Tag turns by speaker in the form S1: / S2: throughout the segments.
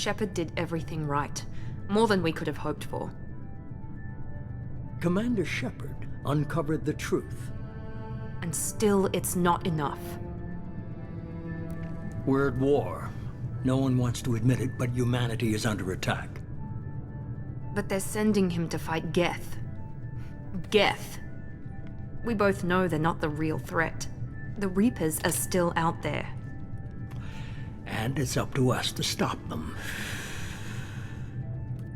S1: Shepard did everything right. More than we could have hoped for.
S2: Commander Shepard uncovered the truth.
S1: And still, it's not enough.
S2: We're at war. No one wants to admit it, but humanity is under attack.
S1: But they're sending him to fight Geth. Geth. We both know they're not the real threat. The Reapers are still out there.
S2: And it's up to us to stop them.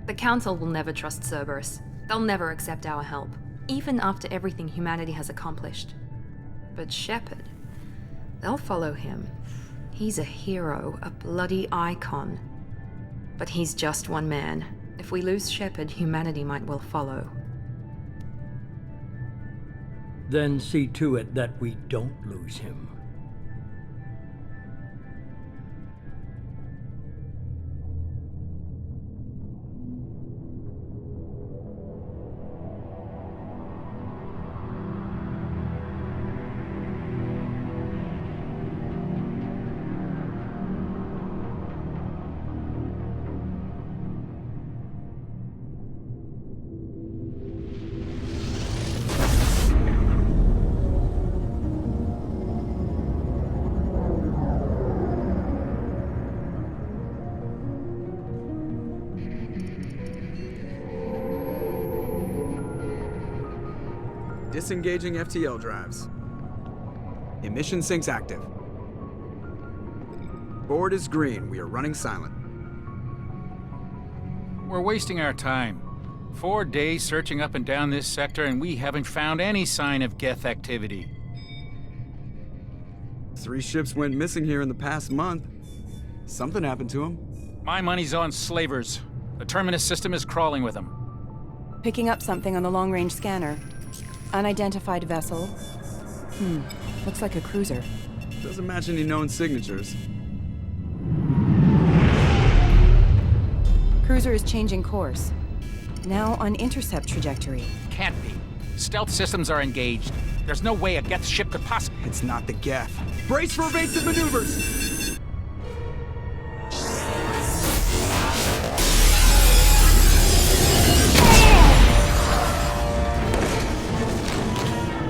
S1: The Council will never trust Cerberus. They'll never accept our help, even after everything humanity has accomplished. But Shepard, they'll follow him. He's a hero, a bloody icon. But he's just one man. If we lose Shepard, humanity might well follow.
S2: Then see to it that we don't lose him.
S3: Disengaging FTL drives. Emission sinks active. Board is green. We are running silent.
S4: We're wasting our time. 4 days searching up and down this sector, and we haven't found any sign of Geth activity.
S3: 3 ships went missing here in the past month. Something happened to them.
S4: My money's on slavers. The Terminus system is crawling with them.
S5: Picking up something on the long-range scanner. Unidentified vessel. Looks like a cruiser.
S3: Doesn't match any known signatures.
S5: Cruiser is changing course. Now on intercept trajectory.
S4: Can't be. Stealth systems are engaged. There's no way a Geth ship could possibly...
S3: It's not the Geth. Brace for evasive maneuvers!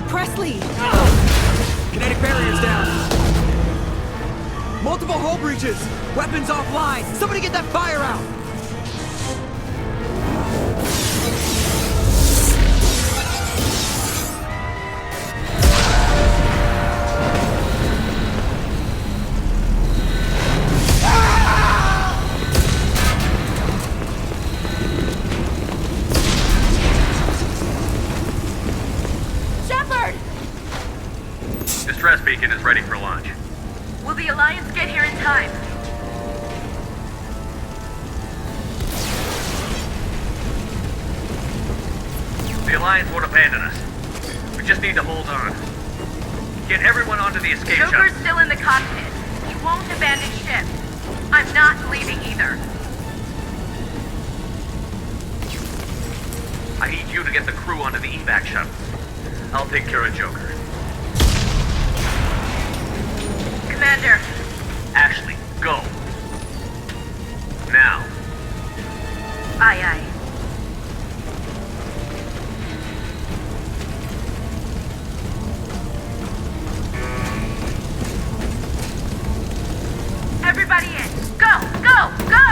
S5: Presley!
S3: Kinetic barriers down. Multiple hull breaches. Weapons offline. Somebody get that fire out.
S6: Distress beacon is ready for launch.
S7: Will the Alliance get here in time?
S6: The Alliance won't abandon us. We just need to hold on. Get everyone onto the escape shuttle.
S7: Joker's still in the cockpit. He won't abandon ship. I'm not leaving either.
S6: I need you to get the crew onto the evac shuttle. I'll take care of Joker.
S7: Commander.
S6: Ashley, go. Now.
S7: Aye, aye. Everybody in. Go, go, go!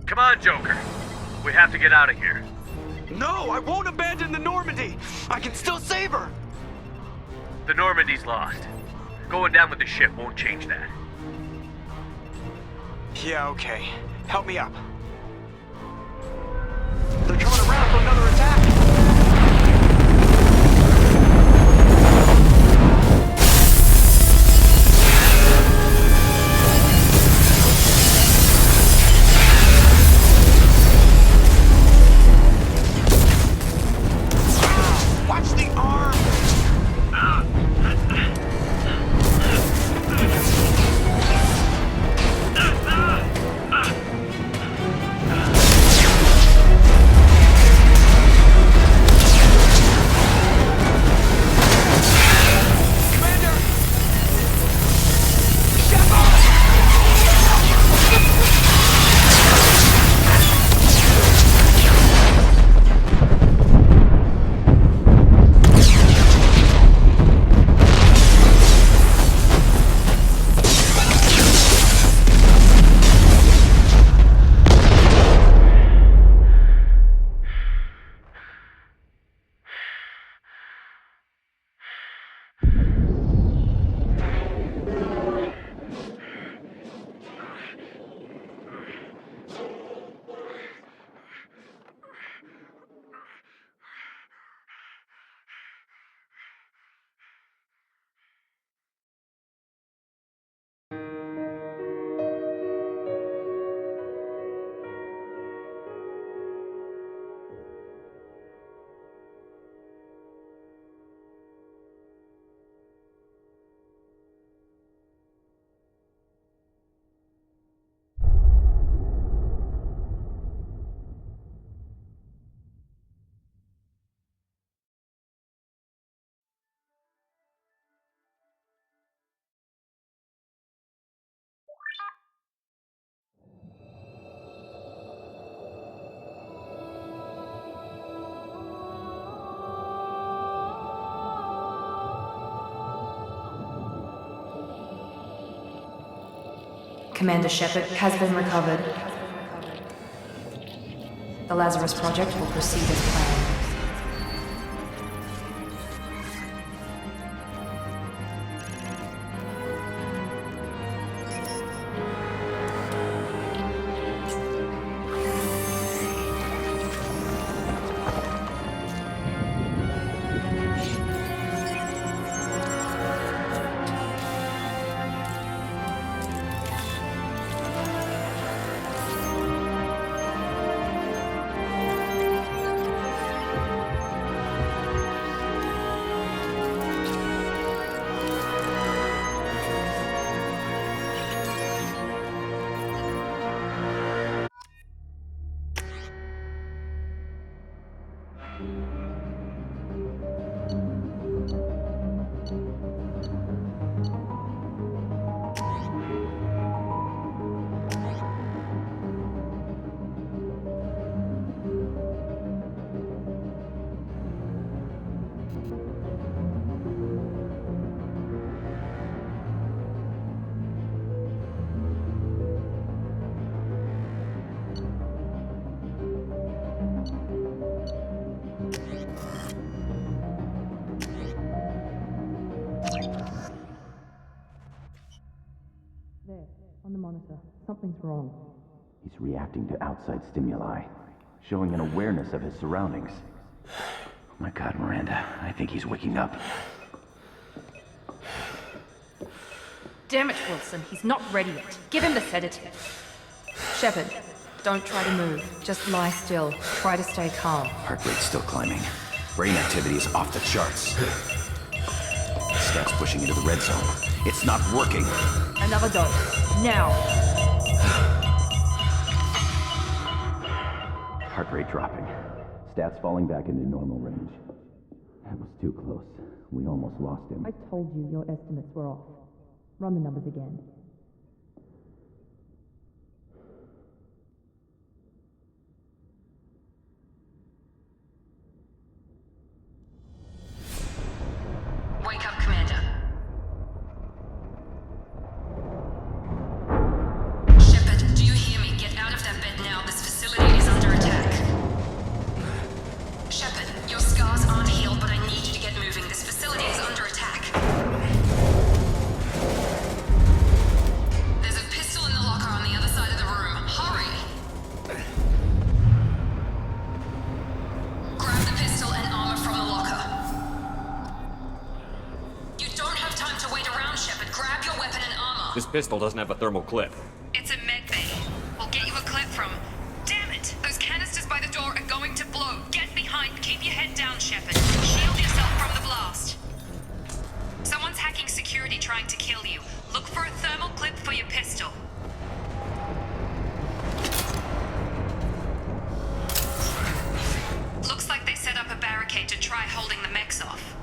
S6: Come on, Joker. We have to get out of here.
S3: No, I won't abandon the Normandy! I can still save her!
S6: The Normandy's lost. Going down with the ship won't change that.
S3: Yeah, okay. Help me up. They're coming around for another attack! Watch the arm!
S1: Commander Shepard has been recovered. The Lazarus Project will proceed as planned.
S8: On the monitor. Something's wrong.
S9: He's reacting to outside stimuli, showing an awareness of his surroundings. Oh my God, Miranda, I think he's waking up.
S1: Damn it, Wilson, he's not ready yet. Give him the sedative. Shepard, don't try to move. Just lie still. Try to stay calm.
S9: Heart rate's still climbing. Brain activity is off the charts. Stats pushing into the red zone. It's not working.
S1: Another dose. Now.
S9: Heart rate dropping. Stats falling back into normal range. That was too close. We almost lost him.
S8: I told you your estimates were off. Run the numbers again.
S1: Wake up, Commander. Shepard, do you hear me? Get out of that bed now. This
S10: This pistol doesn't have a thermal clip.
S1: It's a med bay. We'll get you a clip from... Damn it! Those canisters by the door are going to blow. Get behind. Keep your head down, Shepard. Shield yourself from the blast. Someone's hacking security trying to kill you. Look for a thermal clip for your pistol. Looks like they set up a barricade to try holding the mechs off.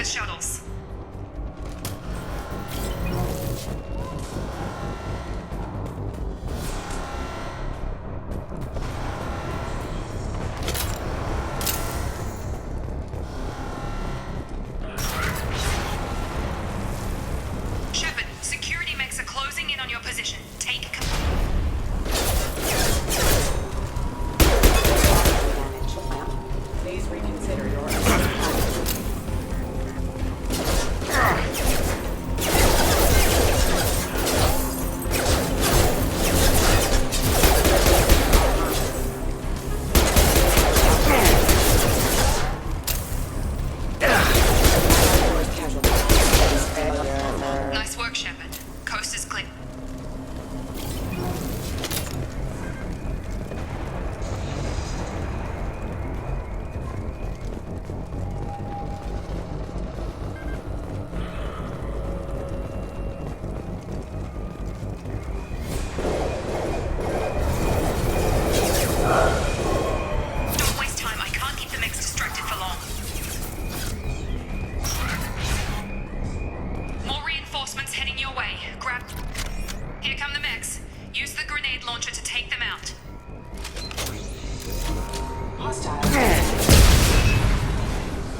S1: Shuttles. Shepard, security mechs are closing in on your position. Take
S11: Please reconsider your
S1: Nice work, Shepard. Coast is clear. Don't waste time. I can't keep the mechs distracted for long. More reinforcements heading your way. Grab... Here come the mechs. Use the grenade launcher to take them out.
S11: hostile.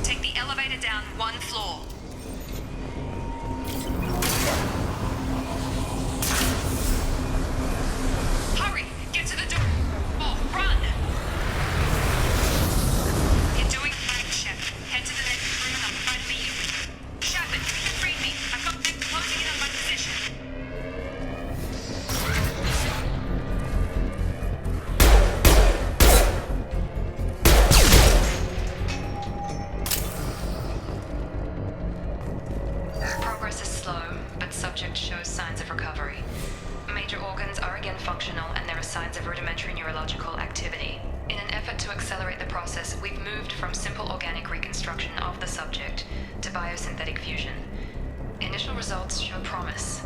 S1: Take the elevator down one floor. Hurry! Get to the door! Oh, run! You're doing fine, Shepard. Head to the next room and I'll try to meet you. Shepard, read me. I've got them closing in on my position. Progress is slow, but subject shows signs of recovery. Major organs are again functional, and there are signs of rudimentary neurological activity. In an effort to accelerate the process, we've moved from simple organic reconstruction of the subject to biosynthetic fusion. Initial results show promise.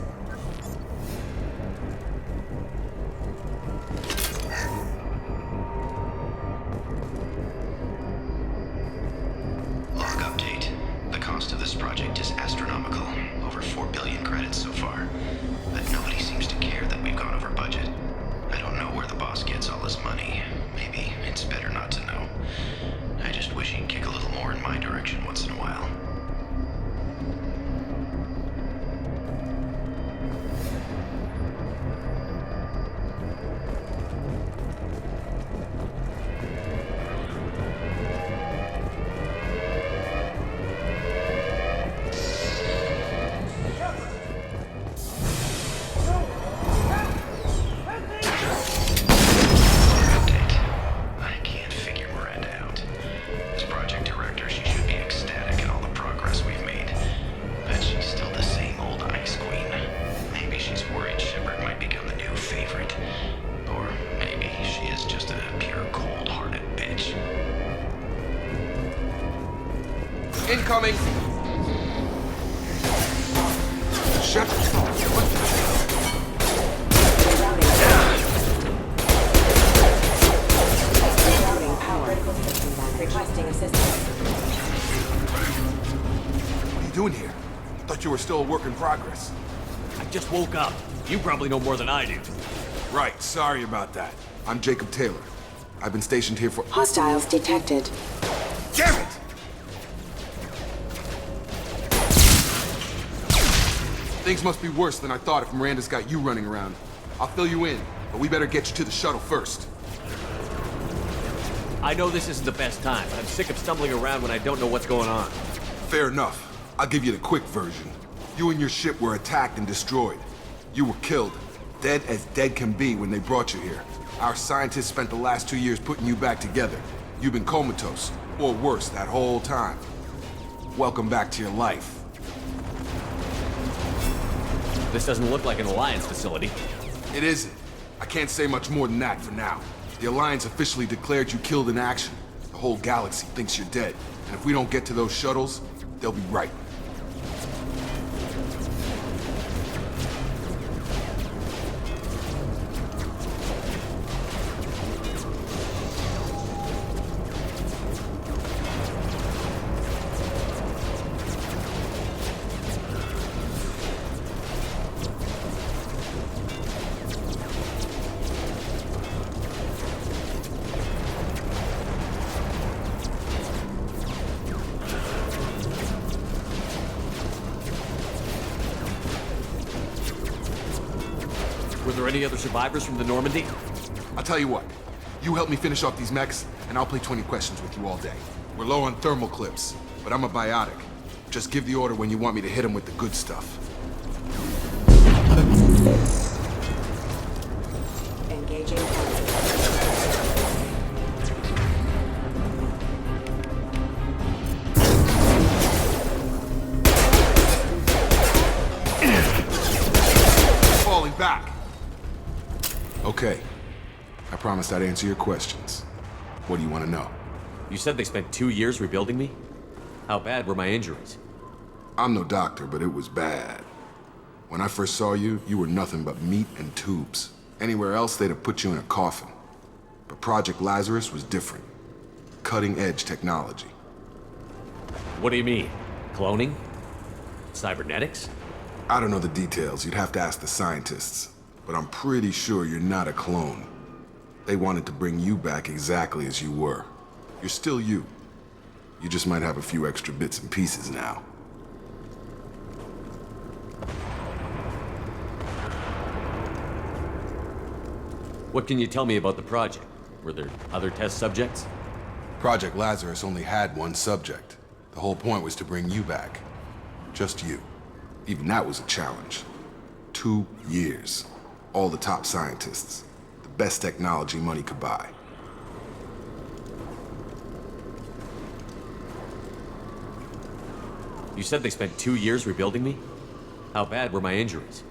S12: Log update. The cost of this project is astronomical. Over 4 billion credits so far. But nobody seems to care that we've gone over budget. I don't know where the boss gets all his money. Maybe it's better not to know. I just wish he'd kick a little more in my direction once in a while.
S13: Incoming! Shut
S11: Routing power. Requesting assistance.
S13: you doing here? Thought you were still a work in progress.
S10: I just woke up. You probably know more than I do.
S13: Right, sorry about that. I'm Jacob Taylor. I've been stationed here for—
S11: Hostiles detected.
S13: Damn it! Things must be worse than I thought if Miranda's got you running around. I'll fill you in, but we better get you to the shuttle first.
S10: I know this isn't the best time, but I'm sick of stumbling around when I don't know what's going on.
S13: Fair enough. I'll give you the quick version. You and your ship were attacked and destroyed. You were killed. Dead as dead can be when they brought you here. Our scientists spent the last 2 years putting you back together. You've been comatose, or worse, that whole time. Welcome back to your life.
S10: This doesn't look like an Alliance facility.
S13: It isn't. I can't say much more than that for now. The Alliance officially declared you killed in action. The whole galaxy thinks you're dead. And if we don't get to those shuttles, they'll be right.
S10: Were there any other survivors from the Normandy?
S13: I'll tell you what. You help me finish off these mechs, and I'll play 20 questions with you all day. We're low on thermal clips, but I'm a biotic. Just give the order when you want me to hit them with the good stuff.
S11: Engaging.
S13: Falling back. Okay. I promised I'd answer your questions. What do you want to know?
S10: You said they spent 2 years rebuilding me? How bad were my injuries?
S13: I'm no doctor, but it was bad. When I first saw you, you were nothing but meat and tubes. Anywhere else, they'd have put you in a coffin. But Project Lazarus was different. Cutting-edge technology.
S10: What do you mean? Cloning? Cybernetics?
S13: I don't know the details. You'd have to ask the scientists. But I'm pretty sure you're not a clone. They wanted to bring you back exactly as you were. You're still you. You just might have a few extra bits and pieces now.
S10: What can you tell me about the project? Were there other test subjects?
S13: Project Lazarus only had one subject. The whole point was to bring you back. Just you. Even that was a challenge. 2 years. All the top scientists. The best technology money could buy.
S10: You said they spent 2 years rebuilding me? How bad were my injuries?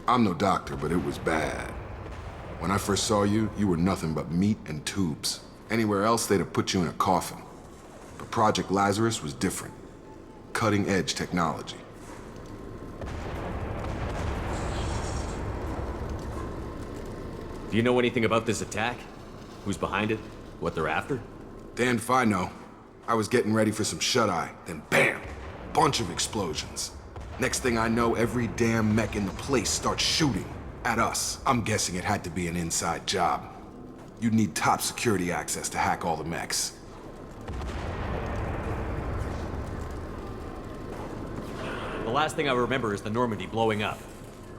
S13: I'm no doctor, but it was bad. When I first saw you, you were nothing but meat and tubes. Anywhere else, they'd have put you in a coffin. But Project Lazarus was different. Cutting-edge technology.
S10: Do you know anything about this attack? Who's behind it? What they're after?
S13: Damned if I know. I was getting ready for some shut-eye, then bam! Bunch of explosions. Next thing I know, every damn mech in the place starts shooting at us. I'm guessing it had to be an inside job. You'd need top security access to hack all the mechs.
S10: The last thing I remember is the Normandy blowing up.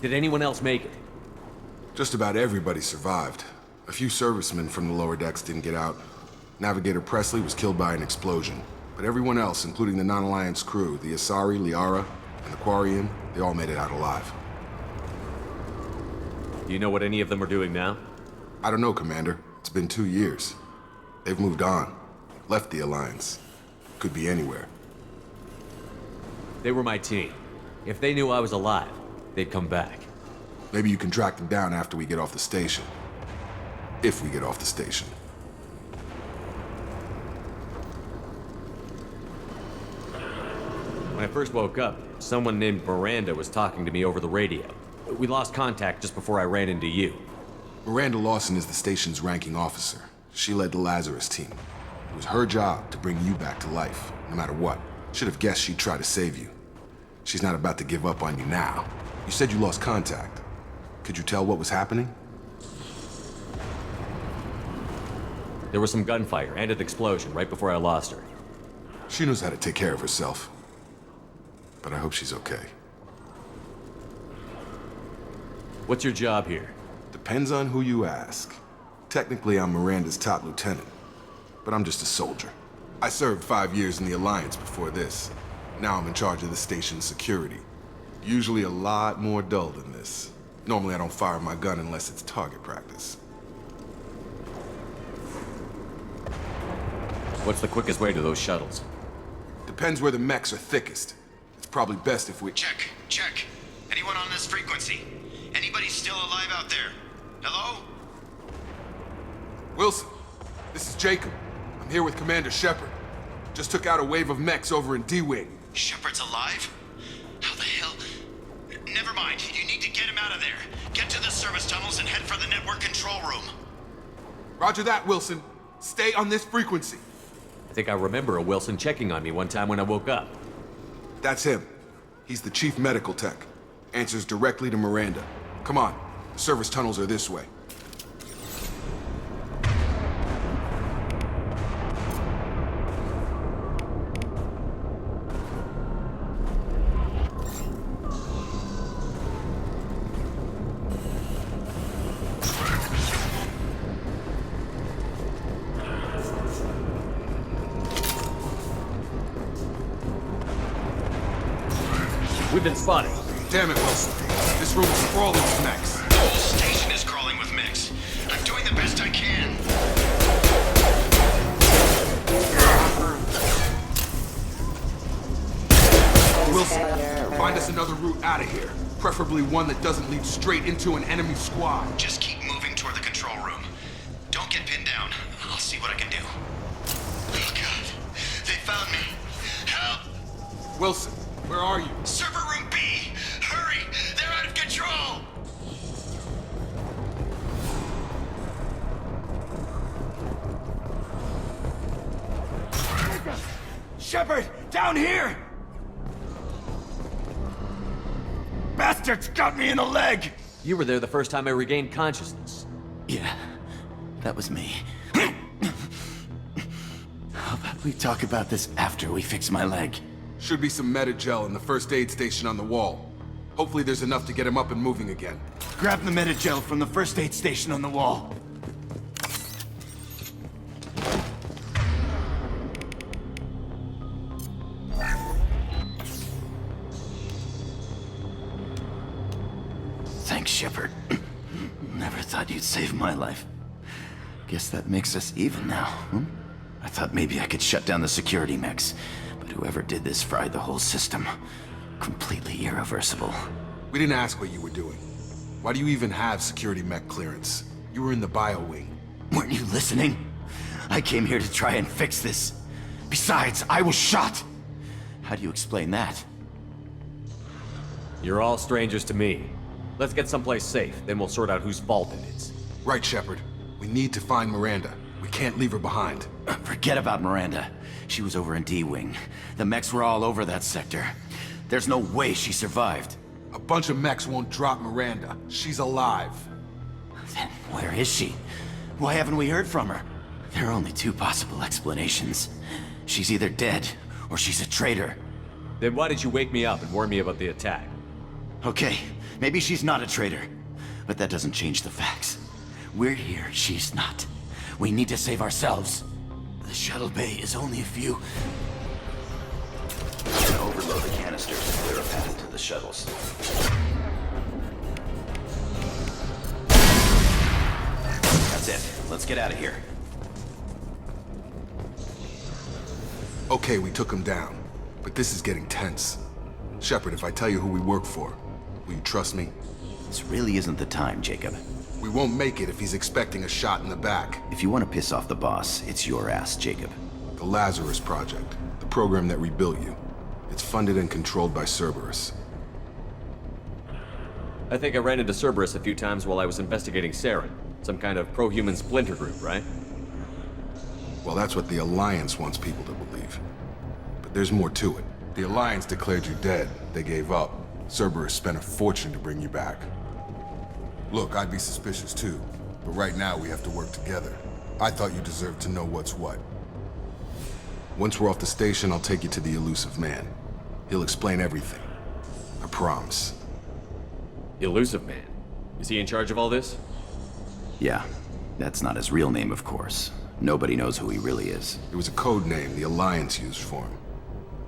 S10: Did anyone else make it?
S13: Just about everybody survived. A few servicemen from the lower decks didn't get out. Navigator Presley was killed by an explosion. But everyone else, including the non-Alliance crew, the Asari, Liara, and the Quarian, they all made it out alive.
S10: Do you know what any of them are doing now?
S13: I don't know, Commander. It's been 2 years. They've moved on. Left the Alliance. Could be anywhere.
S10: They were my team. If they knew I was alive, they'd come back.
S13: Maybe you can track them down after we get off the station. If we get off the station.
S10: When I first woke up, someone named Miranda was talking to me over the radio. We lost contact just before I ran into you.
S13: Miranda Lawson is the station's ranking officer. She led the Lazarus team. It was her job to bring you back to life, no matter what. Should have guessed she'd try to save you. She's not about to give up on you now. You said you lost contact. Could you tell what was happening?
S10: There was some gunfire and an explosion right before I lost her.
S13: She knows how to take care of herself. But I hope she's okay.
S10: What's your job here?
S13: Depends on who you ask. Technically, I'm Miranda's top lieutenant, but I'm just a soldier. I served 5 years in the Alliance before this. Now I'm in charge of the station's security. Usually a lot more dull than this. Normally I don't fire my gun unless it's target practice.
S10: What's the quickest way to those shuttles?
S13: Depends where the mechs are thickest. It's probably best if we...
S12: Check. Anyone on this frequency? Anybody still alive out there? Hello?
S13: Wilson, this is Jacob. I'm here with Commander Shepard. Just took out a wave of mechs over in D-Wing.
S12: Shepard's alive? How the hell? Never mind. You need to get him out of there. Get to the service tunnels and head for the network control room.
S13: Roger that, Wilson. Stay on this frequency.
S10: I think I remember a Wilson checking on me one time when I woke up.
S13: That's him. He's the chief medical tech. Answers directly to Miranda. Come on. The service tunnels are this way.
S10: We've been spotted.
S13: Damn it, Wilson. This room is crawling with mechs.
S12: The whole station is crawling with mechs. I'm doing the best I can.
S13: Wilson, find us another route out of here. Preferably one that doesn't lead straight into an enemy squad.
S12: Just keep moving toward the control room. Don't get pinned down. I'll see what I can do. Oh, God. They found me. Help!
S13: Wilson, where are you?
S12: Server room B! Hurry! They're out of control!
S14: Shepard! Down here! Bastards got me in the leg!
S10: You were there the first time I regained consciousness.
S14: Yeah, that was me. How about we talk about this after we fix my leg?
S13: Should be some Metagel in the first aid station on the wall. Hopefully there's enough to get him up and moving again.
S14: Grab the Metagel from the first aid station on the wall. Thanks, Shepard. Never thought you'd save my life. Guess that makes us even now, I thought maybe I could shut down the security mechs, but whoever did this fried the whole system. Completely irreversible.
S13: We didn't ask what you were doing. Why do you even have security mech clearance? You were in the BioWare.
S14: Weren't you listening? I came here to try and fix this. Besides, I was shot. How do you explain that?
S10: You're all strangers to me. Let's get someplace safe, then we'll sort out whose fault it is.
S13: Right, Shepard. We need to find Miranda. We can't leave her behind.
S14: Forget about Miranda. She was over in D-Wing. The mechs were all over that sector. There's no way she survived.
S13: A bunch of mechs won't drop Miranda. She's alive.
S14: Then where is she? Why haven't we heard from her? There are only two possible explanations. She's either dead, or she's a traitor.
S10: Then why did you wake me up and warn me about the attack?
S14: Okay, maybe she's not a traitor. But that doesn't change the facts. We're here, she's not. We need to save ourselves. The shuttle bay is only a few...
S9: Overload the canisters and clear a path to the shuttles. That's it. Let's get out of here.
S13: Okay, we took him down. But this is getting tense. Shepard, if I tell you who we work for, will you trust me?
S14: This really isn't the time, Jacob.
S13: We won't make it if he's expecting a shot in the back.
S14: If you want to piss off the boss, it's your ass, Jacob.
S13: The Lazarus Project, the program that rebuilt you. It's funded and controlled by Cerberus.
S10: I think I ran into Cerberus a few times while I was investigating Saren. Some kind of pro-human splinter group, right?
S13: Well, that's what the Alliance wants people to believe. But there's more to it. The Alliance declared you dead. They gave up. Cerberus spent a fortune to bring you back. Look, I'd be suspicious too, but right now we have to work together. I thought you deserved to know what's what. Once we're off the station, I'll take you to the elusive man. He'll explain everything. I promise.
S10: Elusive Man? Is he in charge of all this?
S14: Yeah. That's not his real name, of course. Nobody knows who he really is.
S13: It was a code name the Alliance used for him.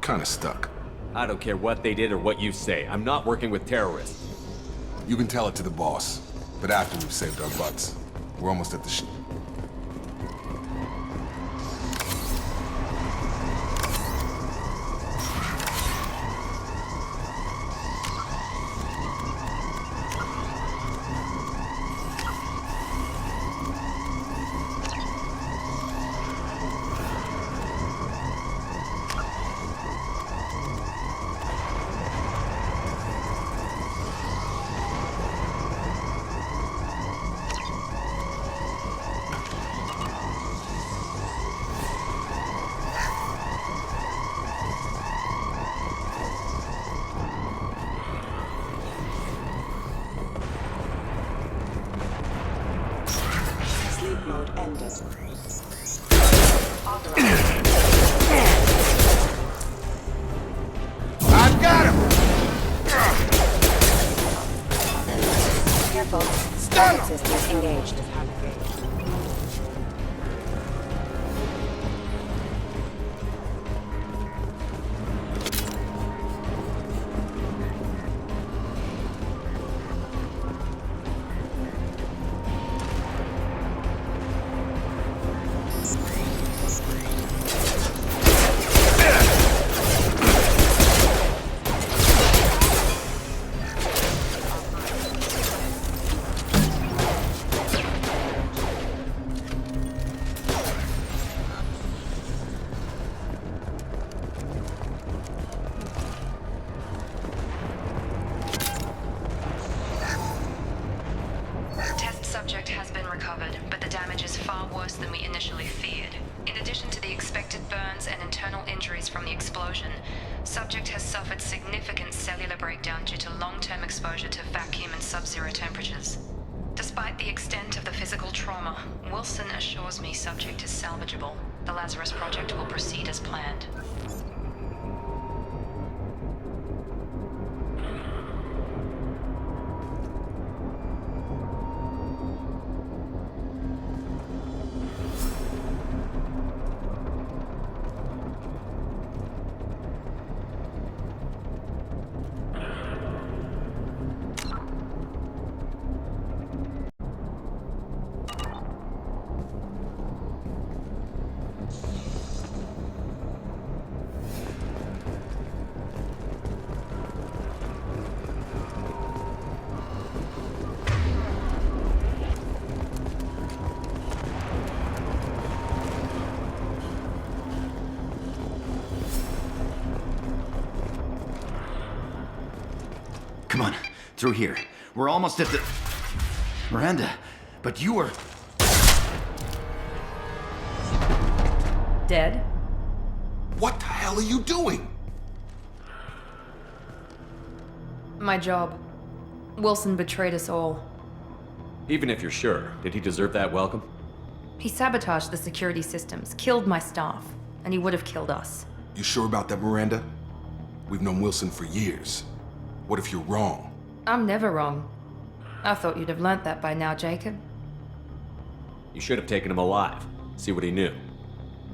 S13: Kinda stuck.
S10: I don't care what they did or what you say. I'm not working with terrorists.
S13: You can tell it to the boss, but after we've saved our butts. We're almost at the ship.
S11: Mode ended.
S13: I've got him!
S11: Careful. Stun systems engaged.
S1: Subject has been recovered, but the damage is far worse than we initially feared. In addition to the expected burns and internal injuries from the explosion, subject has suffered significant cellular breakdown due to long-term exposure to vacuum and sub-zero temperatures. Despite the extent of the physical trauma, Wilson assures me subject is salvageable. The Lazarus Project will proceed as planned.
S14: Come on, through here. We're almost at the... Miranda, but you were...
S1: Dead?
S13: What the hell are you doing?
S1: My job. Wilson betrayed us all.
S10: Even if you're sure, did he deserve that welcome?
S1: He sabotaged the security systems, killed my staff, and he would have killed us.
S13: You sure about that, Miranda? We've known Wilson for years. What if you're wrong?
S1: I'm never wrong. I thought you'd have learnt that by now, Jacob.
S10: You should have taken him alive. See what he knew.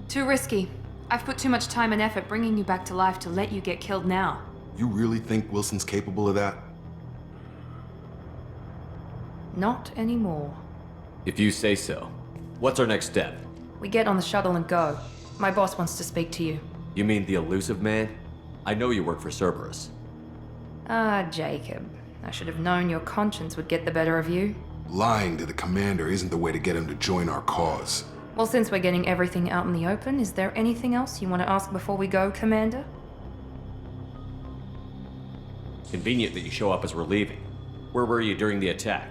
S1: Too risky. I've put too much time and effort bringing you back to life to let you get killed now.
S13: You really think Wilson's capable of that?
S1: Not anymore.
S10: If you say so. What's our next step?
S1: We get on the shuttle and go. My boss wants to speak to you.
S10: You mean the elusive man? I know you work for Cerberus.
S1: Ah, Jacob. I should have known your conscience would get the better of you.
S13: Lying to the commander isn't the way to get him to join our cause.
S1: Well, since we're getting everything out in the open, is there anything else you want to ask before we go, Commander?
S10: Convenient that you show up as we're leaving. Where were you during the attack?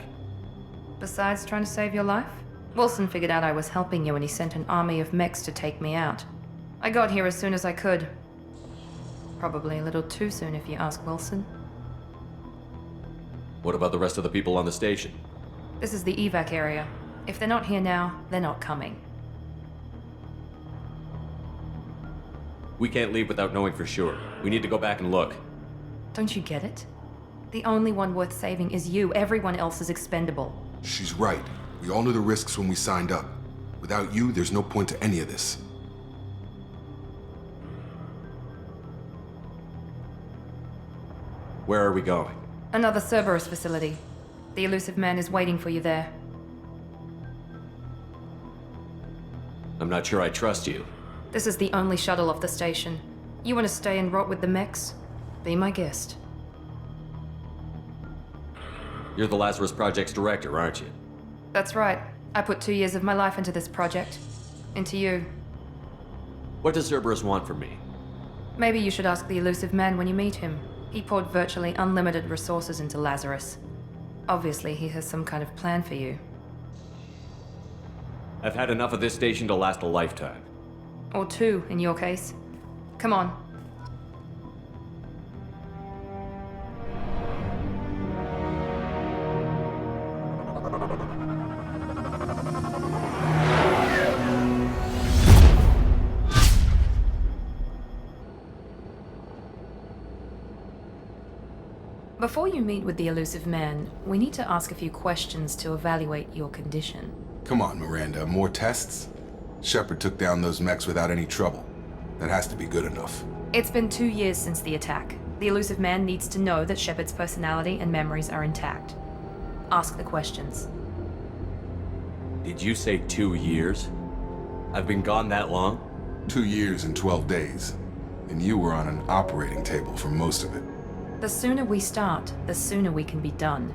S1: Besides trying to save your life? Wilson figured out I was helping you and he sent an army of mechs to take me out. I got here as soon as I could. Probably a little too soon if you ask Wilson.
S10: What about the rest of the people on the station?
S1: This is the evac area. If they're not here now, they're not coming.
S10: We can't leave without knowing for sure. We need to go back and look.
S1: Don't you get it? The only one worth saving is you. Everyone else is expendable.
S13: She's right. We all knew the risks when we signed up. Without you, there's no point to any of this.
S10: Where are we going?
S1: Another Cerberus facility. The elusive man is waiting for you there.
S10: I'm not sure I trust you.
S1: This is the only shuttle off the station. You want to stay and rot with the mechs? Be my guest.
S10: You're the Lazarus Project's director, aren't you?
S1: That's right. I put 2 years of my life into this project. Into you.
S10: What does Cerberus want from me?
S1: Maybe you should ask the elusive man when you meet him. He poured virtually unlimited resources into Lazarus. Obviously, he has some kind of plan for you.
S10: I've had enough of this station to last a lifetime.
S1: Or 2, in your case. Come on. Before you meet with the elusive man, we need to ask a few questions to evaluate your condition.
S13: Come on, Miranda, more tests? Shepard took down those mechs without any trouble. That has to be good enough.
S1: It's been 2 years since the attack. The elusive man needs to know that Shepard's personality and memories are intact. Ask the questions.
S10: Did you say 2 years? I've been gone that long?
S13: 2 years and 12 days. And you were on an operating table for most of it.
S1: The sooner we start, the sooner we can be done.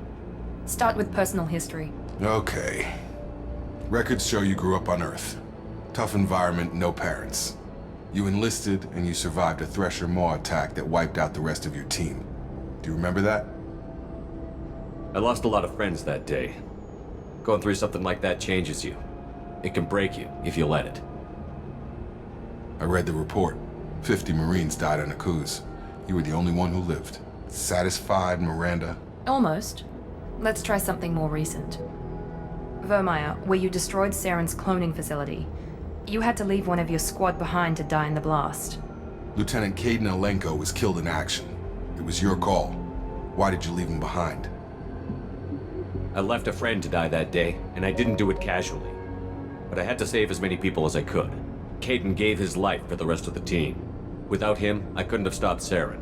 S1: Start with personal history.
S13: Okay. Records show you grew up on Earth. Tough environment, no parents. You enlisted and you survived a Thresher Maw attack that wiped out the rest of your team. Do you remember that?
S10: I lost a lot of friends that day. Going through something like that changes you. It can break you if you let it.
S13: I read the report. 50 Marines died on a cruise. You were the only one who lived. Satisfied, Miranda?
S1: Almost. Let's try something more recent. Vermeer, where you destroyed Saren's cloning facility. You had to leave one of your squad behind to die in the blast.
S13: Lieutenant Caden Alenko was killed in action. It was your call. Why did you leave him behind?
S10: I left a friend to die that day, and I didn't do it casually. But I had to save as many people as I could. Caden gave his life for the rest of the team. Without him, I couldn't have stopped Saren.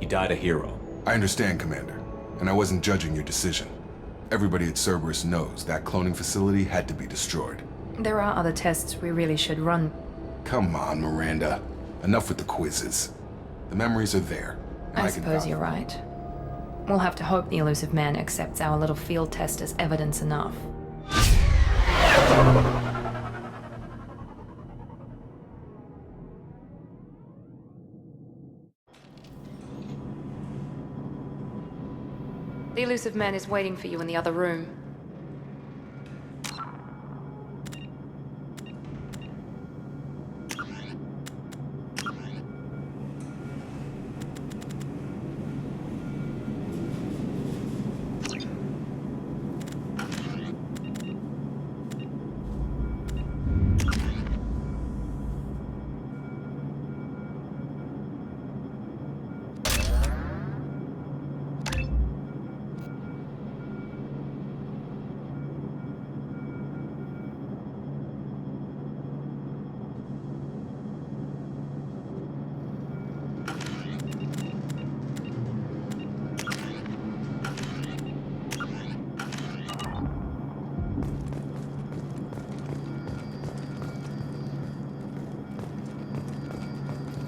S10: He died a hero.
S13: I understand, Commander, and I wasn't judging your decision. Everybody at Cerberus knows that cloning facility had to be destroyed.
S1: There are other tests we really should run.
S13: Come on, Miranda. Enough with the quizzes. The memories are there.
S1: I suppose you're right. We'll have to hope the elusive man accepts our little field test as evidence enough. The elusive man is waiting for you in the other room.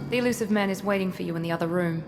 S1: The elusive man is waiting for you in the other room.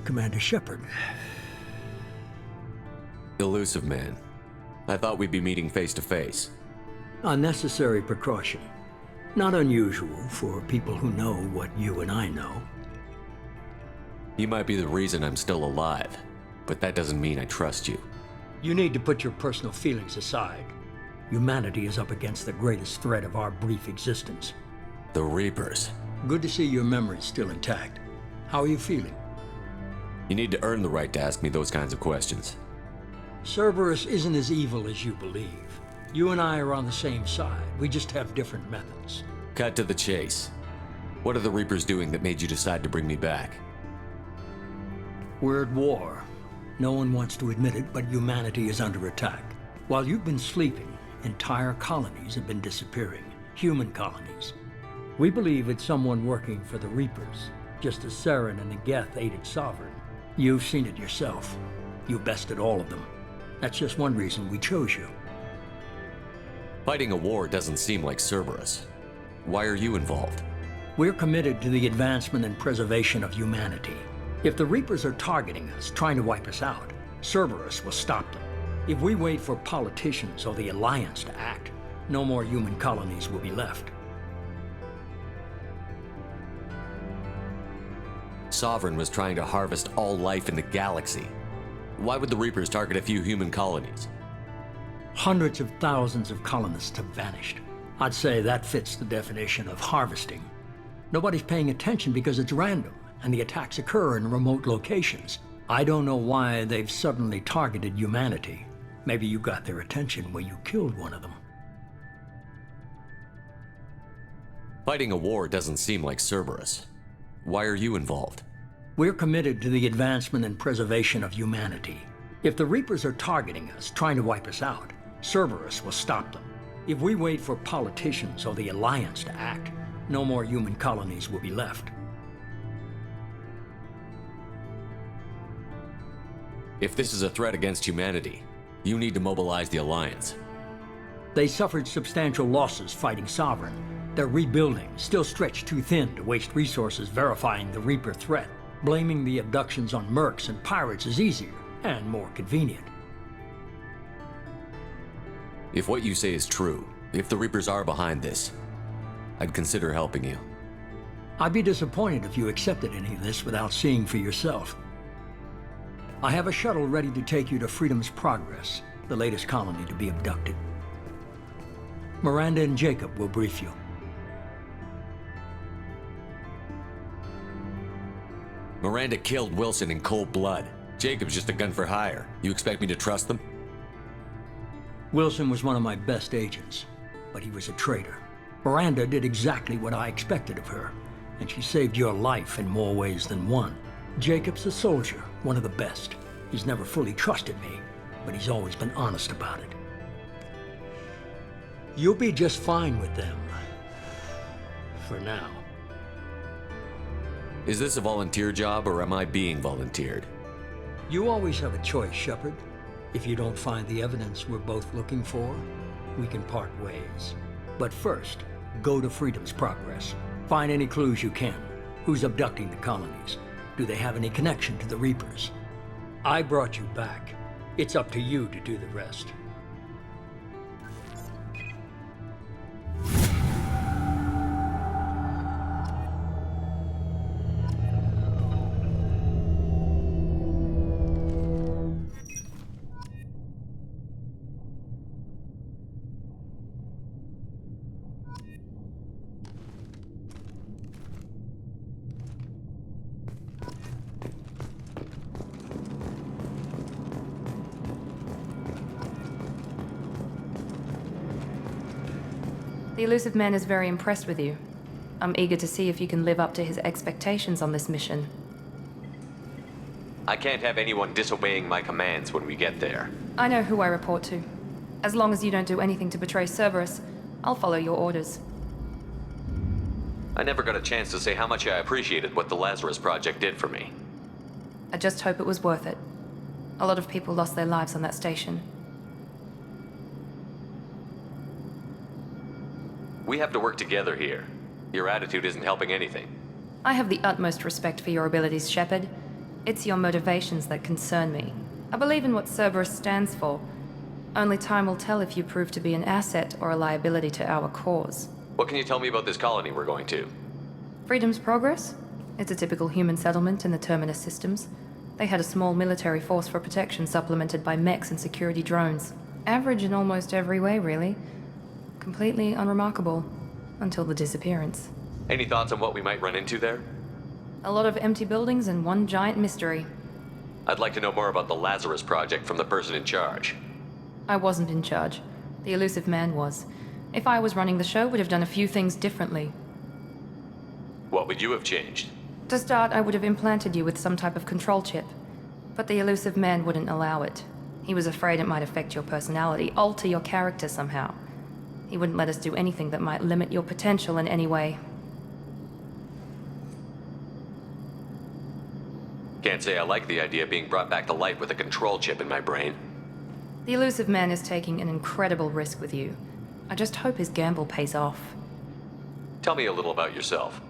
S2: Commander Shepard.
S10: Elusive man. I thought we'd be meeting face to face.
S2: A necessary precaution. Not unusual for people who know what you and I know.
S10: You might be the reason I'm still alive, but that doesn't mean I trust you.
S2: You need to put your personal feelings aside. Humanity is up against the greatest threat of our brief existence.
S10: The Reapers.
S2: Good to see your memory's still intact. How are you feeling?
S10: You need to earn the right to ask me those kinds of questions.
S2: Cerberus isn't as evil as you believe. You and I are on the same side. We just have different methods.
S10: Cut to the chase. What are the Reapers doing that made you decide to bring me back?
S2: We're at war. No one wants to admit it, but humanity is under attack. While you've been sleeping, entire colonies have been disappearing. Human colonies. We believe it's someone working for the Reapers, just as Saren and Negeth aided Sovereign. You've seen it yourself. You bested all of them. That's just one reason we chose you.
S10: Fighting a war doesn't seem like Cerberus. Why are you involved?
S2: We're committed to the advancement and preservation of humanity. If the Reapers are targeting us, trying to wipe us out, Cerberus will stop them. If we wait for politicians or the Alliance to act, no more human colonies will be left.
S10: Sovereign was trying to harvest all life in the galaxy. Why would the Reapers target a few human colonies?
S2: Hundreds of thousands of colonists have vanished. I'd say that fits the definition of harvesting. Nobody's paying attention because it's random, and the attacks occur in remote locations. I don't know why they've suddenly targeted humanity. Maybe you got their attention when you killed one of them.
S10: Fighting a war doesn't seem like Cerberus. Why are you involved?
S2: We're committed to the advancement and preservation of humanity. If the Reapers are targeting us, trying to wipe us out, Cerberus will stop them. If we wait for politicians or the Alliance to act, no more human colonies will be left.
S10: If this is a threat against humanity, you need to mobilize the Alliance.
S2: They suffered substantial losses fighting Sovereign. They're rebuilding, still stretched too thin to waste resources verifying the Reaper threat. Blaming the abductions on mercs and pirates is easier and more convenient.
S10: If what you say is true, if the Reapers are behind this, I'd consider helping you.
S2: I'd be disappointed if you accepted any of this without seeing for yourself. I have a shuttle ready to take you to Freedom's Progress, the latest colony to be abducted. Miranda and Jacob will brief you.
S10: Miranda killed Wilson in cold blood. Jacob's just a gun for hire. You expect me to trust them?
S2: Wilson was one of my best agents, but he was a traitor. Miranda did exactly what I expected of her, and she saved your life in more ways than one. Jacob's a soldier, one of the best. He's never fully trusted me, but he's always been honest about it. You'll be just fine with them. For now.
S10: Is this a volunteer job, or am I being volunteered?
S2: You always have a choice, Shepard. If you don't find the evidence we're both looking for, we can part ways. But first, go to Freedom's Progress. Find any clues you can. Who's abducting the colonies? Do they have any connection to the Reapers? I brought you back. It's up to you to do the rest.
S1: The elusive man is very impressed with you. I'm eager to see if you can live up to his expectations on this mission.
S10: I can't have anyone disobeying my commands when we get there.
S1: I know who I report to. As long as you don't do anything to betray Cerberus, I'll follow your orders.
S10: I never got a chance to say how much I appreciated what the Lazarus Project did for me.
S1: I just hope it was worth it. A lot of people lost their lives on that station.
S10: We have to work together here. Your attitude isn't helping anything.
S1: I have the utmost respect for your abilities, Shepard. It's your motivations that concern me. I believe in what Cerberus stands for. Only time will tell if you prove to be an asset or a liability to our cause.
S10: What can you tell me about this colony we're going to?
S1: Freedom's Progress? It's a typical human settlement in the Terminus systems. They had a small military force for protection supplemented by mechs and security drones. Average in almost every way, really. Completely unremarkable. Until the disappearance.
S10: Any thoughts on what we might run into there?
S1: A lot of empty buildings and one giant mystery.
S10: I'd like to know more about the Lazarus Project from the person in charge.
S1: I wasn't in charge. The elusive man was. If I was running the show, would have done a few things differently.
S10: What would you have changed?
S1: To start, I would have implanted you with some type of control chip. But the elusive man wouldn't allow it. He was afraid it might affect your personality, alter your character somehow. He wouldn't let us do anything that might limit your potential in any way.
S10: Can't say I like the idea of being brought back to life with a control chip in my brain.
S1: The elusive man is taking an incredible risk with you. I just hope his gamble pays off.
S10: Tell me a little about yourself.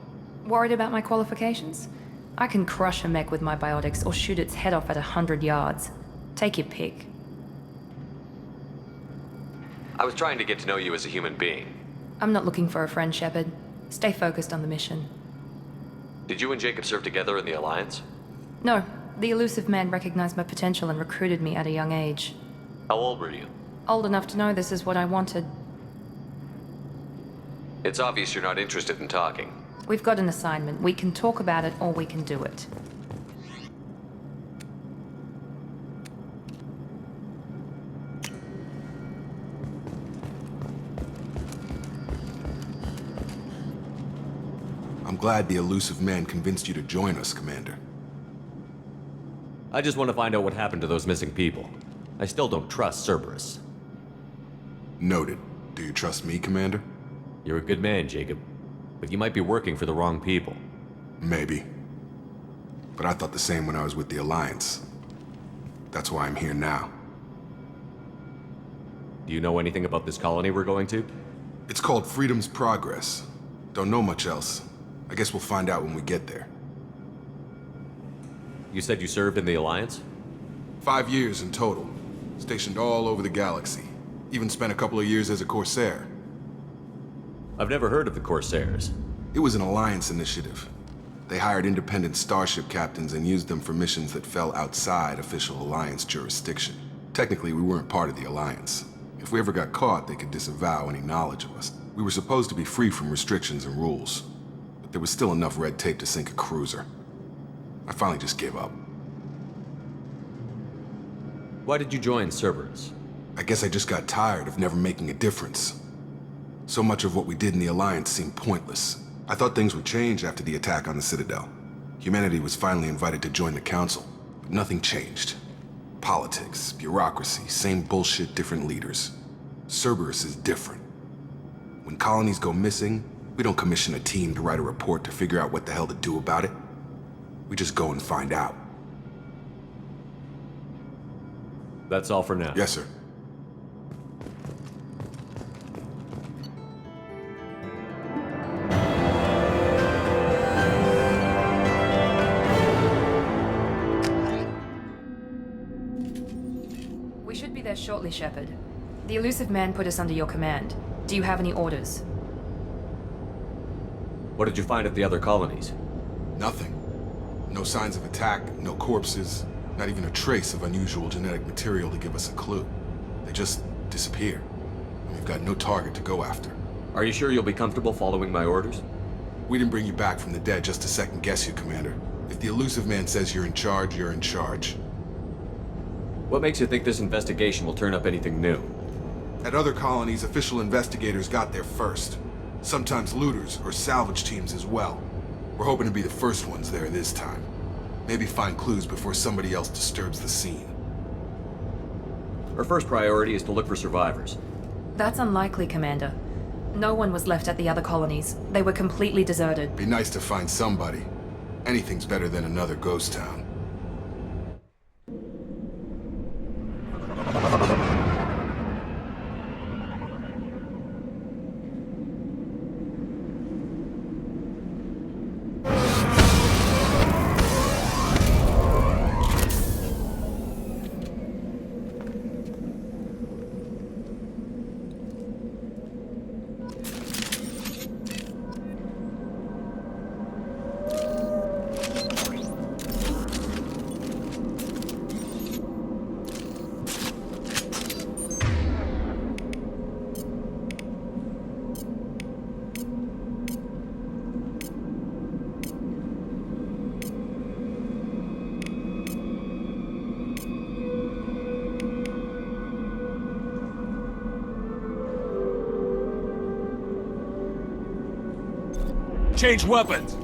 S1: Worried about my qualifications? I can crush a mech with my biotics or shoot its head off at 100 yards. Take your pick.
S10: I was trying to get to know you as a human being.
S1: I'm not looking for a friend, Shepard. Stay focused on the mission.
S10: Did you and Jacob serve together in the Alliance?
S1: No, the elusive man recognized my potential and recruited me at a young age.
S10: How old were you?
S1: Old enough to know this is what I wanted.
S10: It's obvious you're not interested in talking.
S1: We've got an assignment. We can talk about it or we can do it.
S13: I'm glad the elusive man convinced you to join us, Commander.
S10: I just want to find out what happened to those missing people. I still don't trust Cerberus.
S13: Noted. Do you trust me, Commander?
S10: You're a good man, Jacob. But you might be working for the wrong people.
S13: Maybe. But I thought the same when I was with the Alliance. That's why I'm here now.
S10: Do you know anything about this colony we're going to?
S13: It's called Freedom's Progress. Don't know much else. I guess we'll find out when we get there.
S10: You said you served in the Alliance?
S13: 5 years in total. Stationed all over the galaxy. Even spent a couple of years as a Corsair.
S10: I've never heard of the Corsairs.
S13: It was an Alliance initiative. They hired independent starship captains and used them for missions that fell outside official Alliance jurisdiction. Technically, we weren't part of the Alliance. If we ever got caught, they could disavow any knowledge of us. We were supposed to be free from restrictions and rules. But there was still enough red tape to sink a cruiser. I finally just gave up.
S10: Why did you join Cerberus?
S13: I guess I just got tired of never making a difference. So much of what we did in the Alliance seemed pointless. I thought things would change after the attack on the Citadel. Humanity was finally invited to join the Council, but nothing changed. Politics, bureaucracy, same bullshit, different leaders. Cerberus is different. When colonies go missing, we don't commission a team to write a report to figure out what the hell to do about it. We just go and find out.
S10: That's all for now.
S13: Yes, sir.
S1: We should be there shortly, Shepard. The elusive man put us under your command. Do you have any orders?
S10: What did you find at the other colonies?
S13: Nothing. No signs of attack, no corpses, not even a trace of unusual genetic material to give us a clue. They just disappear. And we've got no target to go after.
S10: Are you sure you'll be comfortable following my orders?
S13: We didn't bring you back from the dead just to second guess you, Commander. If the elusive man says you're in charge, you're in charge.
S10: What makes you think this investigation will turn up anything new?
S13: At other colonies, official investigators got there first. Sometimes looters or salvage teams as well. We're hoping to be the first ones there this time. Maybe find clues before somebody else disturbs the scene.
S10: Our first priority is to look for survivors.
S1: That's unlikely, Commander. No one was left at the other colonies. They were completely deserted.
S13: Be nice to find somebody. Anything's better than another ghost town.
S15: change weapons.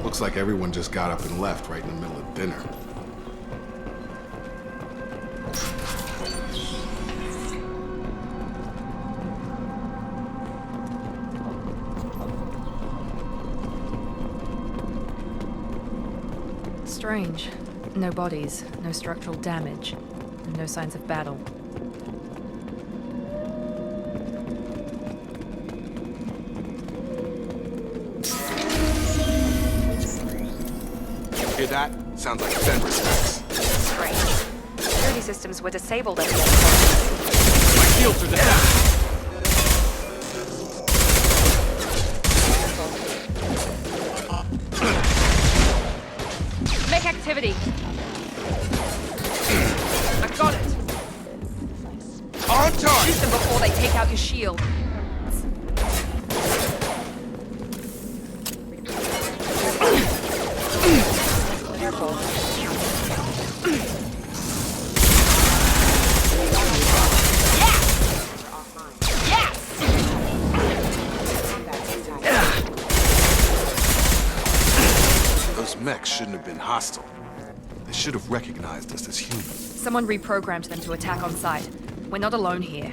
S13: Looks like everyone just got up and left right in the middle of dinner.
S1: Strange. No bodies, no structural damage, and no signs of battle.
S13: Hear that? Sounds like Fenris attacks.
S1: Strange. Security systems were disabled at the end.
S15: My shields are down.
S1: Make activity. I got it.
S13: On target!
S1: Shoot them before they take out your shield.
S13: Those mechs shouldn't have been hostile. They should have recognized us as humans.
S1: Someone reprogrammed them to attack on sight. We're not alone here.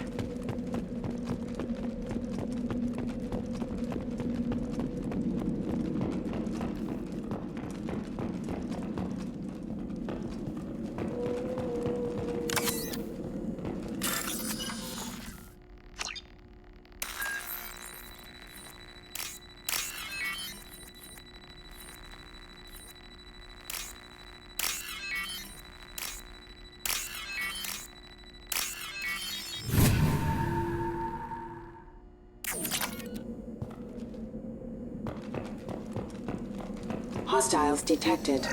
S11: Hostiles detected.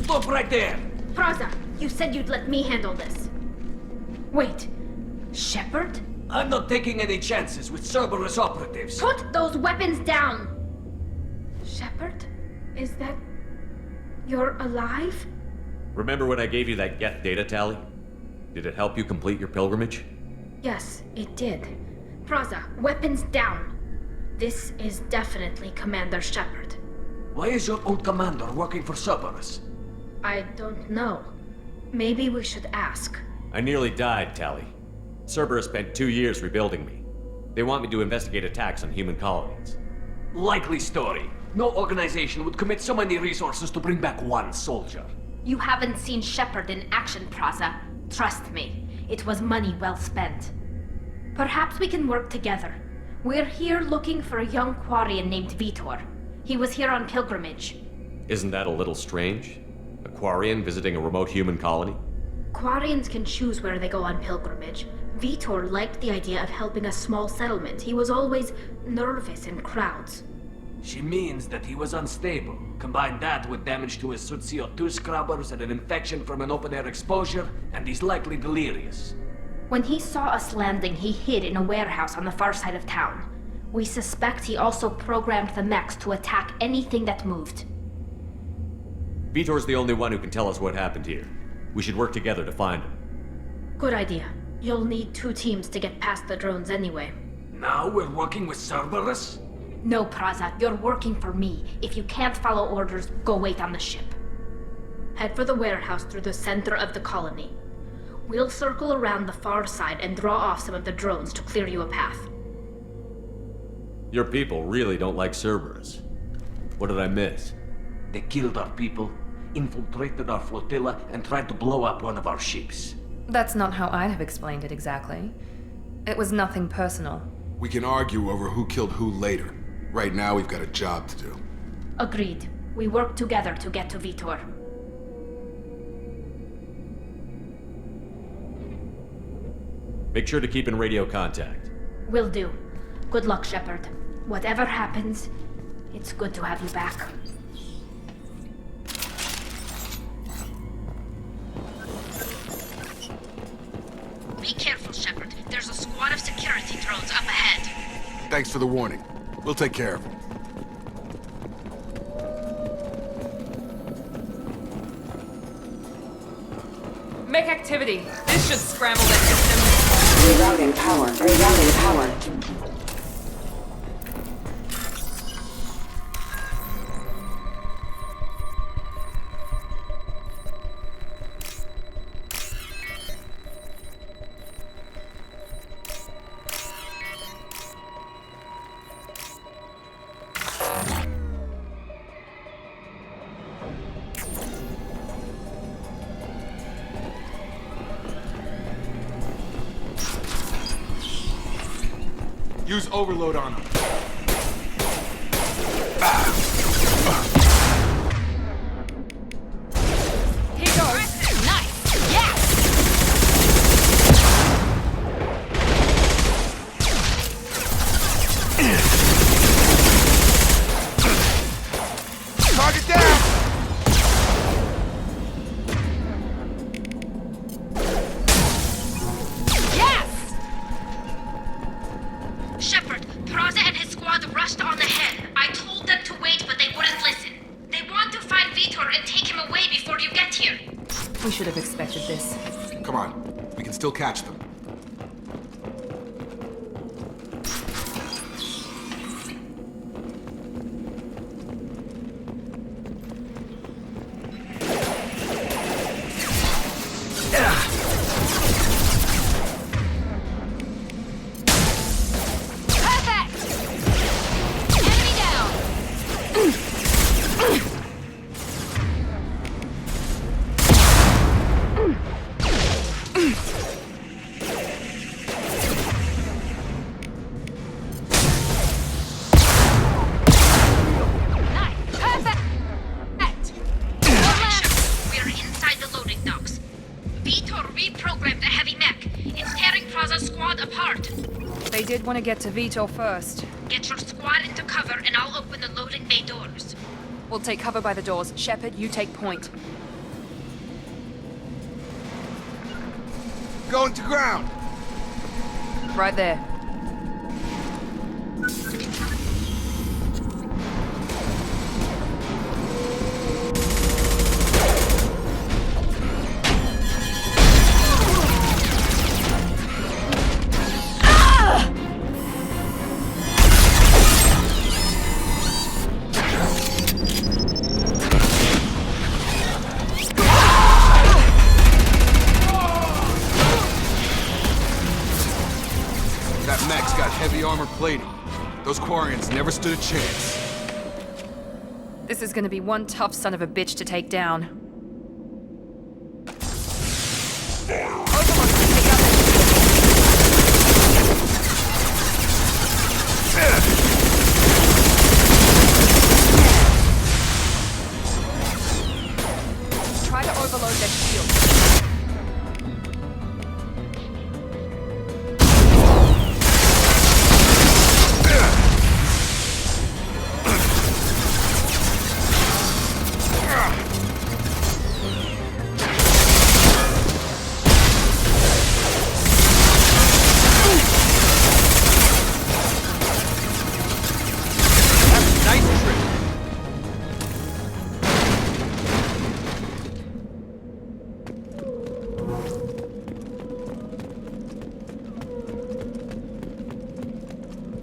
S15: Stop right there!
S7: Praza, you said you'd let me handle this. Wait, Shepard?
S15: I'm not taking any chances with Cerberus operatives.
S7: Put those weapons down! Shepard? Is that... you're alive?
S10: Remember when I gave you that Geth data tally? Did it help you complete your pilgrimage?
S7: Yes, it did. Praza, weapons down. This is definitely Commander Shepard.
S15: Why is your old commander working for Cerberus?
S7: I don't know. Maybe we should ask.
S10: I nearly died, Tally. Cerberus spent 2 years rebuilding me. They want me to investigate attacks on human colonies.
S15: Likely story. No organization would commit so many resources to bring back one soldier.
S7: You haven't seen Shepard in action, Praza. Trust me, it was money well spent. Perhaps we can work together. We're here looking for a young Quarian named Vitor. He was here on pilgrimage.
S10: Isn't that a little strange? A Quarian visiting a remote human colony?
S7: Quarians can choose where they go on pilgrimage. Vitor liked the idea of helping a small settlement. He was always nervous in crowds.
S15: She means that he was unstable. Combine that with damage to his CO2 scrubbers and an infection from an open-air exposure, and he's likely delirious.
S7: When he saw us landing, he hid in a warehouse on the far side of town. We suspect he also programmed the mechs to attack anything that moved.
S10: Vitor's the only one who can tell us what happened here. We should work together to find him.
S7: Good idea. You'll need 2 teams to get past the drones anyway.
S15: Now we're working with Cerberus?
S7: No, Praza, you're working for me. If you can't follow orders, go wait on the ship. Head for the warehouse through the center of the colony. We'll circle around the far side and draw off some of the drones to clear you a path.
S10: Your people really don't like Cerberus. What did I miss?
S15: They killed our people, infiltrated our flotilla, and tried to blow up one of our ships.
S1: That's not how I'd have explained it exactly. It was nothing personal.
S13: We can argue over who killed who later. Right now, we've got a job to do.
S7: Agreed. We work together to get to Vitor.
S10: Make sure to keep in radio contact.
S7: Will do. Good luck, Shepard. Whatever happens, it's good to have you back. Be careful, Shepard. There's a squad of security drones up ahead.
S13: Thanks for the warning. We'll take care of them.
S1: Make activity. This should scramble their system.
S11: Rerouting power. Rerouting power.
S13: Use overload on them.
S1: Here goes. Nice. Yeah.
S13: Target down!
S7: Yes! Shepard, Praza and his squad rushed on ahead. I told them to wait, but they wouldn't listen. They want to find Vitor and take him away before you get here.
S1: We should have expected this.
S13: Come on, we can still catch them.
S1: They did want to get to Vitor first.
S7: Get your squad into cover and I'll open the loading bay doors.
S1: We'll take cover by the doors. Shepard, you take point.
S13: Going to ground!
S1: Right there.
S13: Heavy armor plating. Those Quarians never stood a chance.
S1: This is gonna be one tough son of a bitch to take down. Try to overload their shield.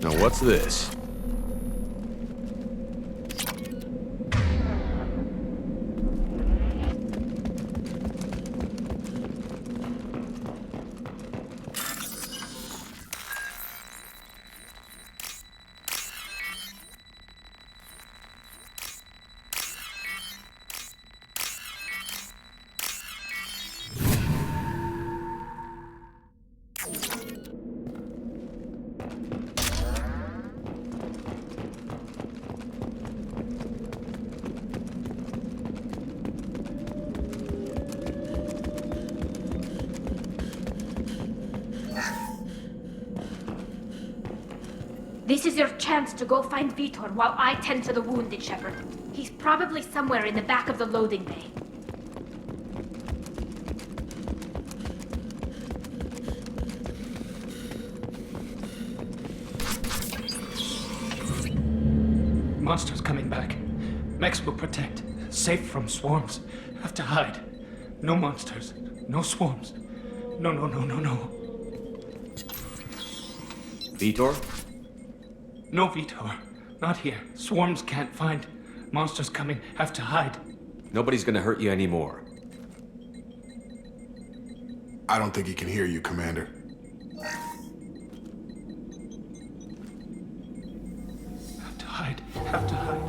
S10: Now what's this?
S7: This is your chance to go find Vitor while I tend to the wounded, Shepard. He's probably somewhere in the back of the loading bay.
S16: Monsters coming back. Mechs will protect. Safe from swarms. Have to hide. No monsters. No swarms. No.
S10: Vitor?
S16: No Vitor. Not here. Swarms can't find. Monsters coming. Have to hide.
S10: Nobody's gonna hurt you anymore.
S13: I don't think he can hear you, Commander.
S16: Have to hide.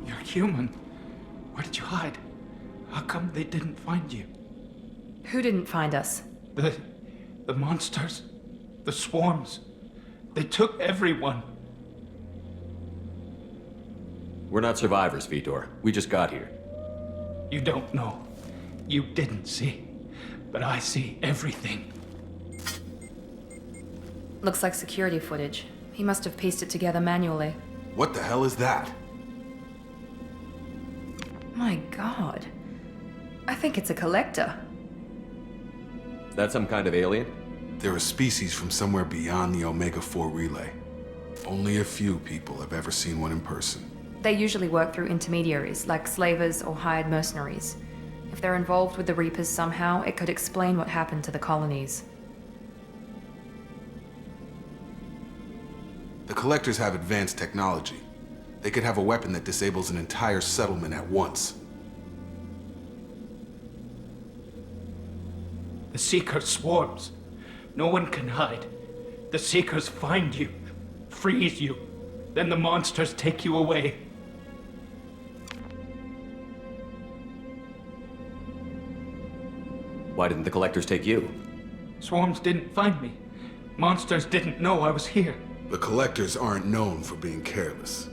S16: You're human. Where did you hide? How come they didn't find you?
S1: Who didn't find us?
S16: The monsters. The swarms. They took everyone.
S10: We're not survivors, Vitor. We just got here.
S16: You don't know. You didn't see. But I see everything.
S1: Looks like security footage. He must have pieced it together manually.
S13: What the hell is that?
S1: My god. I think it's a collector.
S10: Is that some kind of alien?
S13: They're a species from somewhere beyond the Omega-4 relay. Only a few people have ever seen one in person.
S1: They usually work through intermediaries, like slavers or hired mercenaries. If they're involved with the Reapers somehow, it could explain what happened to the colonies.
S13: The Collectors have advanced technology. They could have a weapon that disables an entire settlement at once.
S16: The Seeker swarms. No one can hide. The Seekers find you, freeze you, then the monsters take you away.
S10: Why didn't the Collectors take you?
S16: Swarms didn't find me. Monsters didn't know I was here.
S13: The Collectors aren't known for being careless.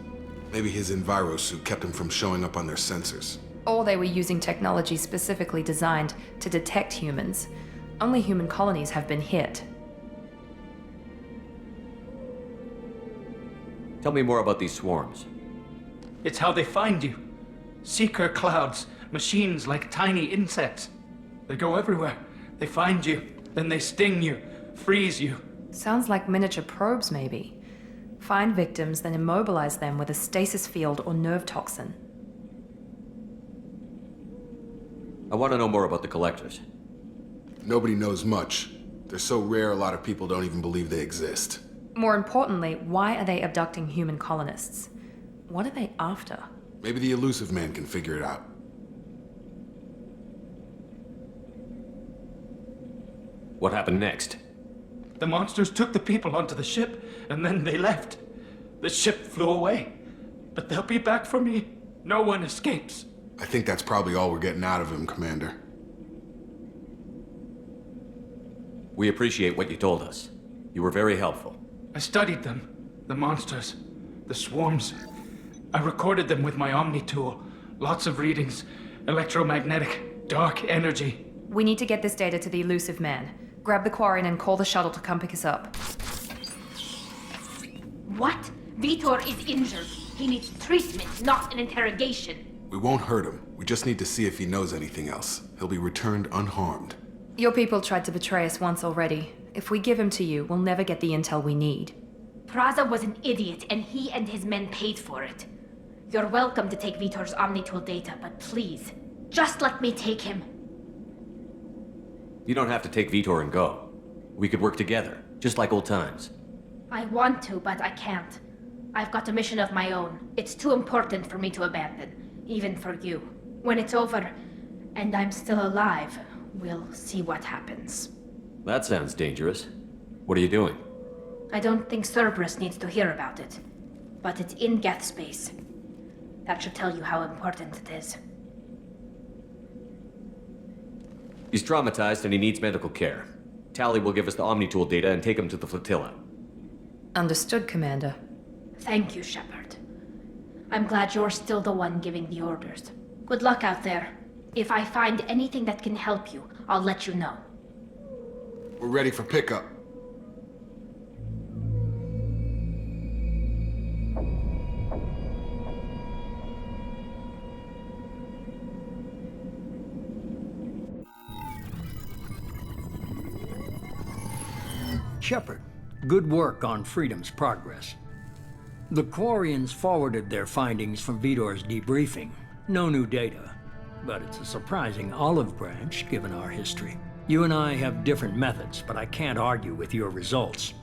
S13: Maybe his enviro suit kept him from showing up on their sensors.
S1: Or they were using technology specifically designed to detect humans. Only human colonies have been hit.
S10: Tell me more about these swarms.
S16: It's how they find you. Seeker clouds, machines like tiny insects. They go everywhere. They find you, then they sting you, freeze you.
S1: Sounds like miniature probes, maybe. Find victims, then immobilize them with a stasis field or nerve toxin.
S10: I want to know more about the Collectors.
S13: Nobody knows much. They're so rare, a lot of people don't even believe they exist.
S1: More importantly, why are they abducting human colonists? What are they after?
S13: Maybe the elusive man can figure it out.
S10: What happened next?
S16: The monsters took the people onto the ship, and then they left. The ship flew away. But they'll be back for me. No one escapes.
S13: I think that's probably all we're getting out of him, Commander.
S10: We appreciate what you told us. You were very helpful.
S16: I studied them. The monsters. The swarms. I recorded them with my Omni tool. Lots of readings. Electromagnetic. Dark energy.
S1: We need to get this data to the elusive man. Grab the Quarren and call the shuttle to come pick us up.
S7: What? Vitor is injured. He needs treatment, not an interrogation.
S13: We won't hurt him. We just need to see if he knows anything else. He'll be returned unharmed.
S1: Your people tried to betray us once already. If we give him to you, we'll never get the intel we need.
S7: Praza was an idiot, and he and his men paid for it. You're welcome to take Vitor's Omnitool data, but please, just let me take him.
S10: You don't have to take Vitor and go. We could work together, just like old times.
S7: I want to, but I can't. I've got a mission of my own. It's too important for me to abandon, even for you. When it's over, and I'm still alive, we'll see what happens.
S10: That sounds dangerous. What are you doing?
S7: I don't think Cerberus needs to hear about it, but it's in Geth space. That should tell you how important it is.
S10: He's traumatized and he needs medical care. Tally will give us the Omnitool data and take him to the flotilla.
S1: Understood, Commander.
S7: Thank you, Shepard. I'm glad you're still the one giving the orders. Good luck out there. If I find anything that can help you, I'll let you know.
S13: We're ready for pickup.
S2: Shepard, good work on Freedom's progress. The Quarians forwarded their findings from Vidor's debriefing. No new data, but it's a surprising olive branch given our history. You and I have different methods, but I can't argue with your results.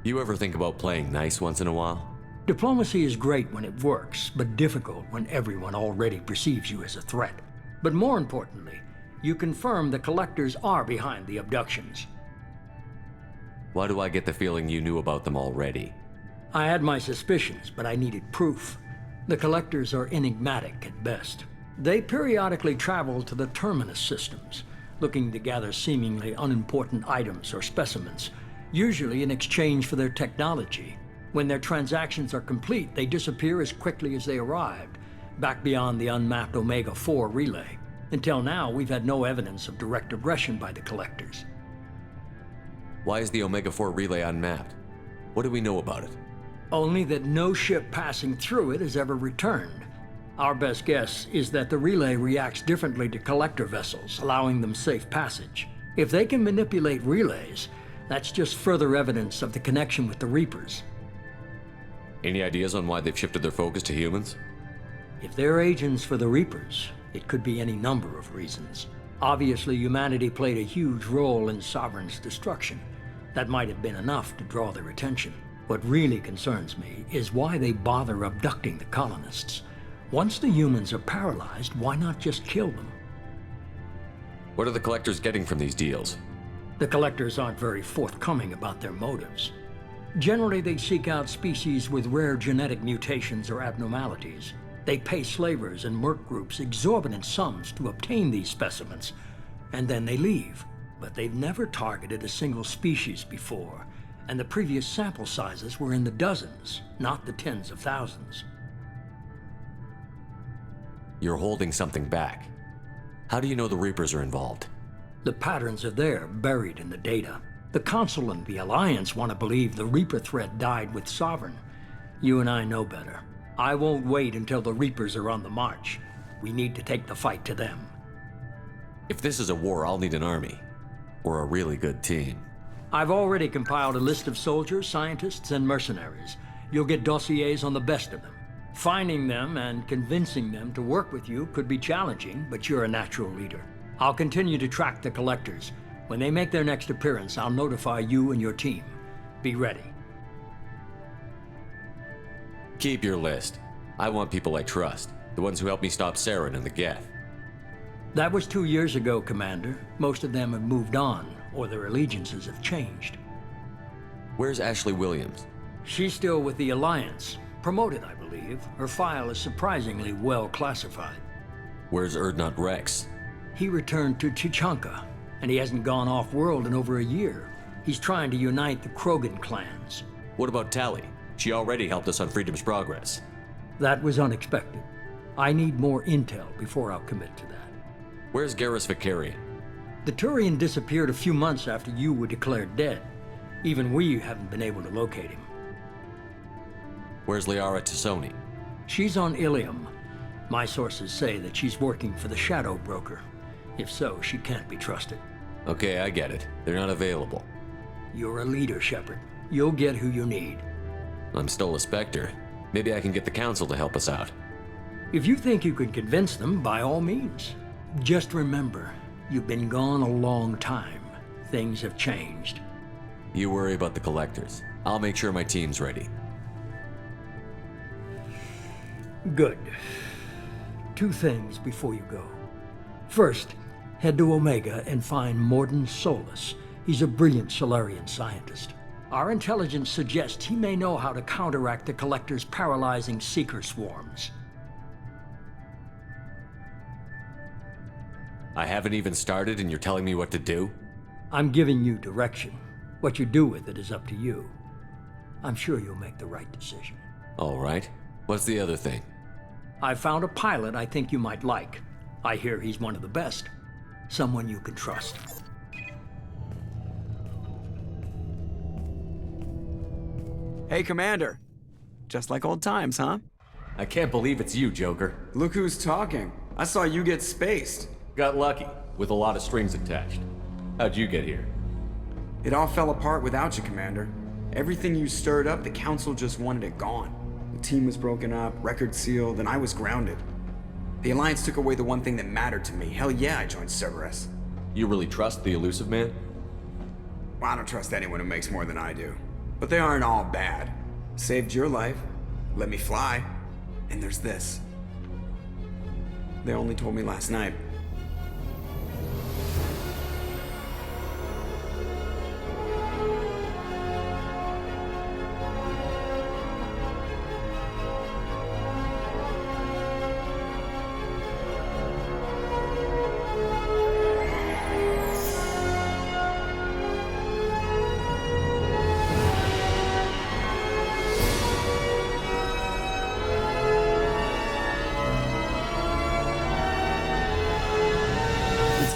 S10: You ever think about playing nice once in a while?
S2: Diplomacy is great when it works, but difficult when everyone already perceives you as a threat. But more importantly, you confirm the Collectors are behind the abductions.
S10: Why do I get the feeling you knew about them already?
S2: I had my suspicions, but I needed proof. The Collectors are enigmatic at best. They periodically travel to the Terminus systems, looking to gather seemingly unimportant items or specimens, usually in exchange for their technology. When their transactions are complete, they disappear as quickly as they arrived, back beyond the unmapped Omega-4 relay. Until now, we've had no evidence of direct aggression by the Collectors.
S10: Why is the Omega-4 relay unmapped? What do we know about it?
S2: Only that no ship passing through it has ever returned. Our best guess is that the relay reacts differently to Collector vessels, allowing them safe passage. If they can manipulate relays, that's just further evidence of the connection with the Reapers.
S10: Any ideas on why they've shifted their focus to humans?
S2: If they're agents for the Reapers, it could be any number of reasons. Obviously, humanity played a huge role in Sovereign's destruction. That might have been enough to draw their attention. What really concerns me is why they bother abducting the colonists. Once the humans are paralyzed, why not just kill them?
S10: What are the Collectors getting from these deals?
S2: The Collectors aren't very forthcoming about their motives. Generally, they seek out species with rare genetic mutations or abnormalities. They pay slavers and merc groups exorbitant sums to obtain these specimens, and then they leave. But they've never targeted a single species before, and the previous sample sizes were in the dozens, not the tens of thousands.
S10: You're holding something back. How do you know the Reapers are involved?
S2: The patterns are there, buried in the data. The Council and the Alliance want to believe the Reaper threat died with Sovereign. You and I know better. I won't wait until the Reapers are on the march. We need to take the fight to them.
S10: If this is a war, I'll need an army. Or a really good team.
S2: I've already compiled a list of soldiers, scientists, and mercenaries. You'll get dossiers on the best of them. Finding them and convincing them to work with you could be challenging, but you're a natural leader. I'll continue to track the Collectors. When they make their next appearance, I'll notify you and your team. Be ready.
S10: Keep your list. I want people I trust. The ones who helped me stop Saren and the Geth.
S2: That was 2 years ago, Commander. Most of them have moved on, or their allegiances have changed.
S10: Where's Ashley Williams?
S2: She's still with the Alliance. Promoted, I believe. Her file is surprisingly well classified.
S10: Where's Erdnot Rex?
S2: He returned to Chichanka, and he hasn't gone off-world in over a year. He's trying to unite the Krogan clans.
S10: What about Tali? She already helped us on Freedom's progress.
S2: That was unexpected. I need more intel before I'll commit to that.
S10: Where's Garrus Vicarian?
S2: The Turian disappeared a few months after you were declared dead. Even we haven't been able to locate him.
S10: Where's Liara Tassoni?
S2: She's on Ilium. My sources say that she's working for the Shadow Broker. If so, she can't be trusted.
S10: Okay, I get it. They're not available.
S2: You're a leader, Shepard. You'll get who you need.
S10: I'm still a Spectre. Maybe I can get the Council to help us out.
S2: If you think you can convince them, by all means. Just remember, you've been gone a long time. Things have changed.
S10: You worry about the Collectors. I'll make sure my team's ready.
S2: Good. 2 things before you go. First, head to Omega and find Morden Solus. He's a brilliant Solarian scientist. Our intelligence suggests he may know how to counteract the Collector's paralyzing Seeker swarms.
S10: I haven't even started and you're telling me what to do?
S2: I'm giving you direction. What you do with it is up to you. I'm sure you'll make the right decision.
S10: All right. What's the other thing?
S2: I found a pilot I think you might like. I hear he's one of the best. Someone you can trust.
S3: Hey, Commander. Just like old times, huh?
S10: I can't believe it's you, Joker.
S3: Look who's talking. I saw you get spaced.
S10: Got lucky, with a lot of strings attached. How'd you get here?
S3: It all fell apart without you, Commander. Everything you stirred up, the Council just wanted it gone. The team was broken up, record sealed, and I was grounded. The Alliance took away the one thing that mattered to me. Hell yeah, I joined Cerberus.
S10: You really trust the Elusive Man?
S3: Well, I don't trust anyone who makes more than I do. But they aren't all bad. Saved your life, let me fly, and there's this. They only told me last night.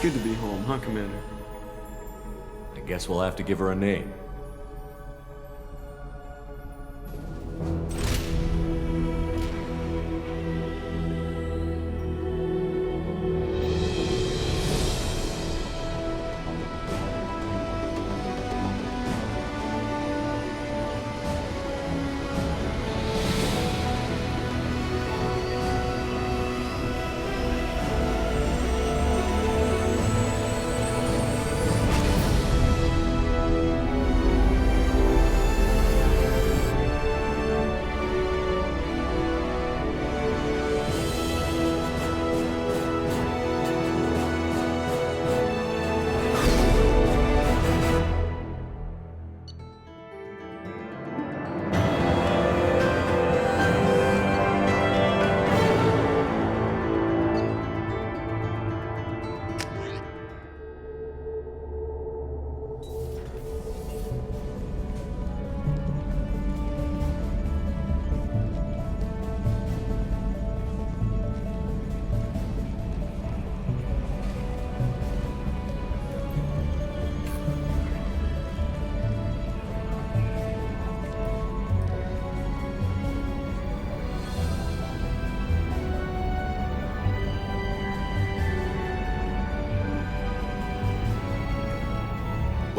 S3: Good to be home, huh, Commander?
S10: I guess we'll have to give her a name.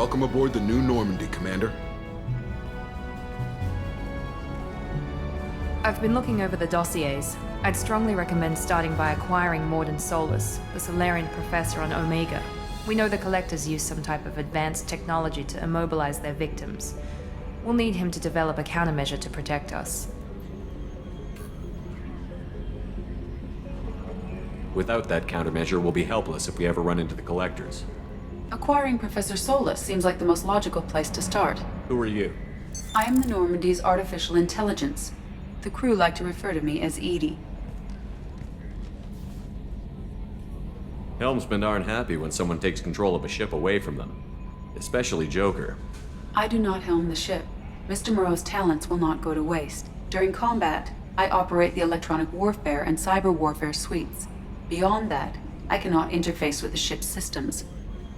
S13: Welcome aboard the new Normandy, Commander.
S1: I've been looking over the dossiers. I'd strongly recommend starting by acquiring Morden Solus, the Solarian professor on Omega. We know the Collectors use some type of advanced technology to immobilize their victims. We'll need him to develop a countermeasure to protect us.
S10: Without that countermeasure, we'll be helpless if we ever run into the Collectors.
S5: Acquiring Professor Solus seems like the most logical place to start.
S10: Who are you?
S5: I am the Normandy's artificial intelligence. The crew like to refer to me as Edie.
S10: Helmsmen aren't happy when someone takes control of a ship away from them. Especially Joker.
S5: I do not helm the ship. Mr. Moreau's talents will not go to waste. During combat, I operate the electronic warfare and cyber warfare suites. Beyond that, I cannot interface with the ship's systems.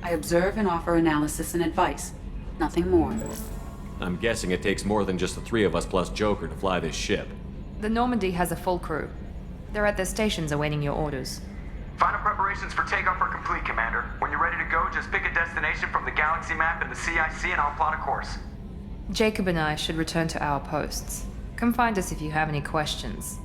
S5: I observe and offer analysis and advice. Nothing more.
S10: I'm guessing it takes more than just the three of us plus Joker to fly this ship.
S1: The Normandy has a full crew. They're at their stations awaiting your orders.
S6: Final preparations for takeoff are complete, Commander. When you're ready to go, just pick a destination from the galaxy map in the CIC and I'll plot a course.
S1: Jacob and I should return to our posts. Come find us if you have any questions.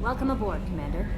S8: Welcome aboard, Commander.